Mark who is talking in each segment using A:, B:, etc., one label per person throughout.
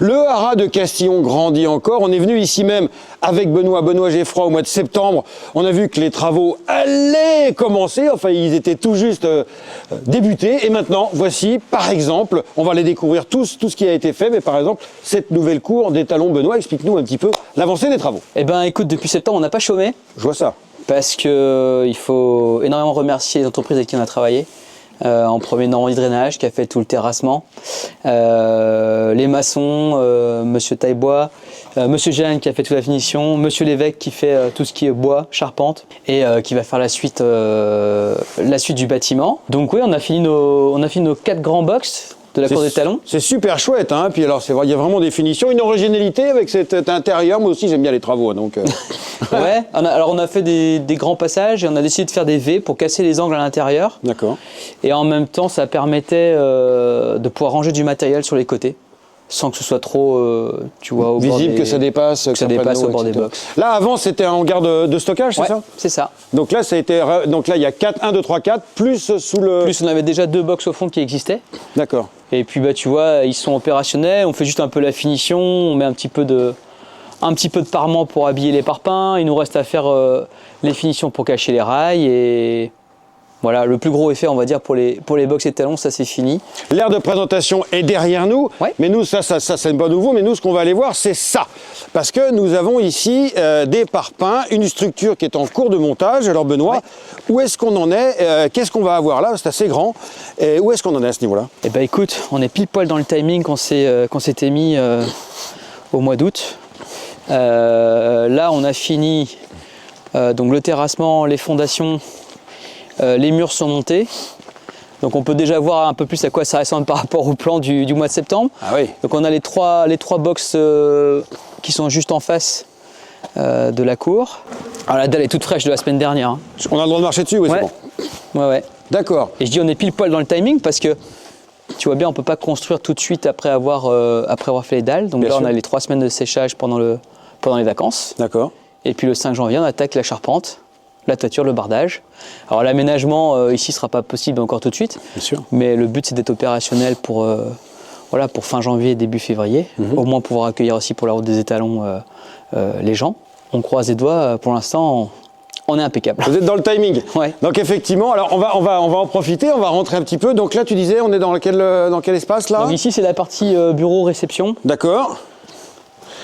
A: Le haras de Castillon grandit encore. On est venu ici même avec Benoît Geffroy au mois de septembre. On a vu que les travaux allaient commencer. Enfin, ils étaient tout juste débutés. Et maintenant, voici, par exemple, on va les découvrir tout ce qui a été fait. Mais par exemple, cette nouvelle cour d'étalons. Benoît, explique-nous un petit peu l'avancée des travaux.
B: Eh bien, écoute, depuis septembre, on n'a pas chômé.
A: Je vois ça.
B: Parce qu'il faut énormément remercier les entreprises avec qui on a travaillé. En premier, Normandie Drainage qui a fait tout le terrassement, les maçons, Monsieur Taillebois, Monsieur Gélane qui a fait toute la finition, Monsieur Lévesque qui fait tout ce qui est bois, charpente et qui va faire la suite du bâtiment. Donc oui, on a fini nos 4 grands box de la cour des talons.
A: C'est super chouette, hein. Puis alors, il y a vraiment des finitions, une originalité avec cet intérieur. Moi aussi, j'aime bien les travaux, donc.
B: Ouais. Alors on a fait des grands passages et on a décidé de faire des V pour casser les angles à l'intérieur.
A: D'accord.
B: Et en même temps, ça permettait de pouvoir ranger du matériel sur les côtés, sans que ce soit trop, tu vois, au
A: visible,
B: bord des,
A: que ça dépasse,
B: au bord des box.
A: Là, avant, c'était un hangar de stockage, c'est ça?
B: C'est ça.
A: Donc là, il y a 1, 2, 3, 4, plus sous le.
B: Plus, on avait déjà 2 box au fond qui existaient.
A: D'accord.
B: Et puis, bah, tu vois, ils sont opérationnels. On fait juste un peu la finition. On met un petit peu de parement pour habiller les parpaings. Il nous reste à faire les finitions pour cacher les rails. Et voilà, le plus gros effet, on va dire, pour les box et talons, ça c'est fini. L'aire
A: de présentation est derrière nous. Ouais. Mais nous, ça c'est pas nouveau. Mais nous, ce qu'on va aller voir, c'est ça. Parce que nous avons ici des parpaings, une structure qui est en cours de montage. Alors Benoît, ouais. Où est-ce qu'on en est? Qu'est-ce qu'on va avoir là? C'est assez grand. Et où est-ce qu'on en est à ce niveau-là?
B: Eh ben écoute, on est pile poil dans le timing qu'on s'était mis au mois d'août. Là, on a fini donc le terrassement, les fondations, les murs sont montés. Donc on peut déjà voir un peu plus à quoi ça ressemble par rapport au plan du mois de septembre.
A: Ah oui.
B: Donc on a les trois box qui sont juste en face de la cour. Alors la dalle est toute fraîche de la semaine dernière. Hein.
A: On a le droit de marcher dessus, oui,
B: ouais.
A: C'est bon.
B: Ouais.
A: D'accord.
B: Et je dis on est pile poil dans le timing parce que tu vois bien, on ne peut pas construire tout de suite après avoir fait les dalles. Donc bien là, sûr. On a les 3 semaines de séchage pendant les vacances.
A: D'accord.
B: Et puis le 5 janvier, on attaque la charpente, la toiture, le bardage. Alors l'aménagement ici ne sera pas possible encore tout de suite.
A: Bien sûr.
B: Mais le but, c'est d'être opérationnel pour fin janvier, début février. Au moins pouvoir accueillir aussi pour la route des étalons les gens. On croise les doigts, pour l'instant, on est impeccable.
A: Vous êtes dans le timing.
B: Ouais.
A: Donc effectivement, alors on va en profiter, on va rentrer un petit peu. Donc là, tu disais, on est dans quel espace là?
B: Donc ici, c'est la partie bureau-réception.
A: D'accord.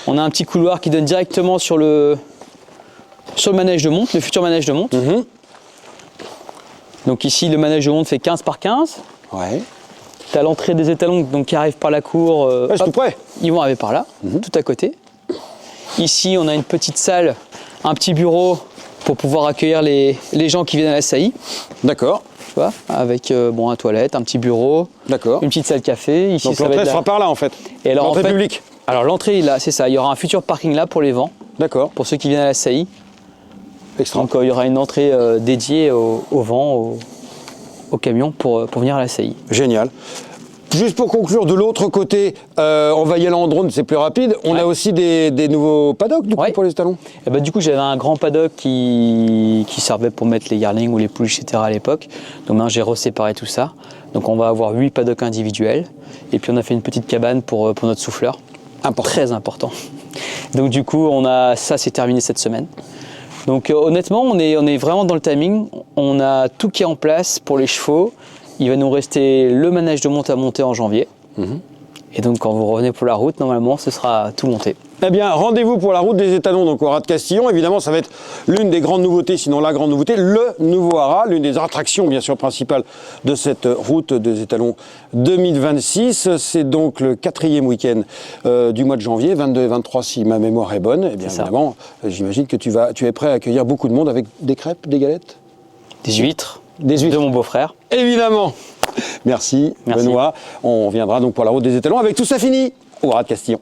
B: On a un petit couloir qui donne directement sur le manège de monte, le futur manège de monte. Donc ici, le manège de monte fait 15 par 15.
A: Ouais.
B: Tu as l'entrée des étalons donc, qui arrivent par la cour.
A: Ouais, c'est tout près.
B: Ils vont arriver par là, tout à côté. Ici, on a une petite salle, un petit bureau pour pouvoir accueillir les gens qui viennent à la saillie.
A: D'accord.
B: Tu vois, avec un toilette, un petit bureau, une petite salle café. Ici,
A: donc l'entrée sera par là en fait.
B: Et alors,
A: l'entrée publique.
B: Alors l'entrée là, c'est ça. Il y aura un futur parking là pour les vents.
A: D'accord.
B: Pour ceux qui viennent à la saillie.
A: Extra.
B: Donc il y aura une entrée dédiée au vent, au camion pour venir à la saillie.
A: Génial. Juste pour conclure, de l'autre côté, on va y aller en drone, c'est plus rapide. On a aussi des nouveaux paddocks du coup, pour les étalons.
B: Et bah, du coup, j'avais un grand paddock qui servait pour mettre les yearlings ou les poulies, etc. à l'époque. Donc maintenant, j'ai reséparé tout ça. Donc on va avoir 8 paddocks individuels. Et puis on a fait une petite cabane pour notre souffleur. Très important. Donc du coup, ça c'est terminé cette semaine. Donc honnêtement, on est vraiment dans le timing. On a tout qui est en place pour les chevaux. Il va nous rester le manège de monte à monter en janvier. Et donc quand vous revenez pour la route, normalement, ce sera tout monté.
A: Eh bien, rendez-vous pour la route des étalons, donc au haras de Castillon. Évidemment, ça va être l'une des grandes nouveautés, sinon la grande nouveauté, le nouveau haras, l'une des attractions, bien sûr, principales de cette route des étalons 2026. C'est donc le 4e week-end du mois de janvier, 22 et 23, si ma mémoire est bonne. Eh bien, évidemment, j'imagine que tu es prêt à accueillir beaucoup de monde avec des crêpes, des galettes?
B: Des huîtres. Des huîtres de mon beau-frère.
A: Évidemment. Merci, Benoît. On viendra donc pour la route des étalons avec tout ça fini au haras de Castillon.